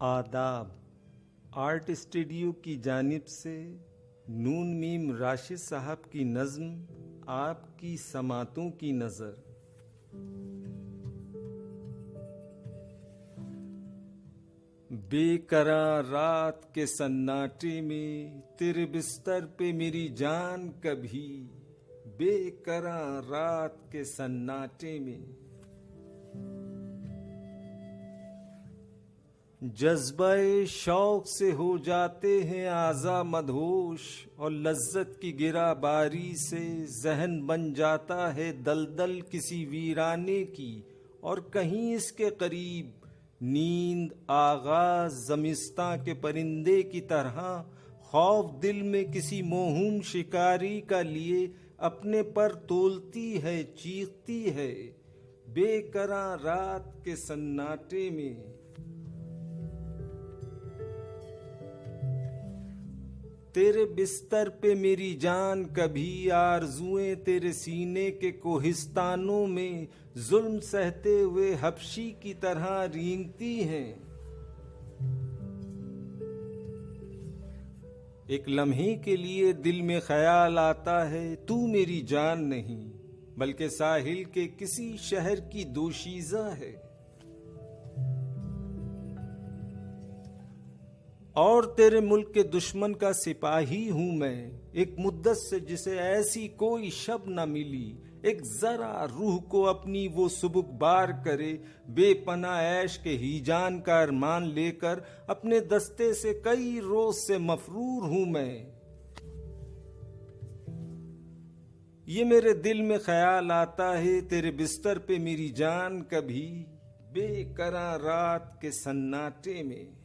आदाब। Art studio की जानिब से नून मीम राशिद साहब की नज़्म आपकी समातों की नज़र। बेकरार रात के सन्नाटे में तेरे बिस्तर पे मेरी जान कभी, बेकरार रात के सन्नाटे में। जज्बाए शौक से हो जाते हैं आज़ा मदहोश, और लज्जत की गिराबारी से जहन बन जाता है दलदल किसी वीराने की। और कहीं इसके करीब नींद आगाज ज़मिस्तां के परिंदे की तरह खौफ दिल में किसी मोहूम शिकारी का लिए अपने पर तोलती है, चीखती है बेकरार रात के सन्नाटे में। तेरे बिस्तर पे मेरी जान कभी, आरज़ुएं तेरे सीने के कोहिस्तानों में जुल्म सहते हुए हबशी की तरह रेंगती हैं। एक लम्हे के लिए दिल में ख्याल आता है तू मेरी जान नहीं, बल्कि साहिल के किसी शहर की दोशीज़ा है। और तेरे मुल्क के दुश्मन का सिपाही हूं मैं, एक मुद्दत से जिसे ऐसी कोई शब न मिली। एक जरा रूह को अपनी वो सुबुकबार करे, बेपना ऐश के हीजान का अरमान लेकर अपने दस्ते से कई रोज से मफरूर हूं मैं। ये मेरे दिल में ख्याल आता है तेरे बिस्तर पे मेरी जान कभी, बेकरार रात के सन्नाटे में।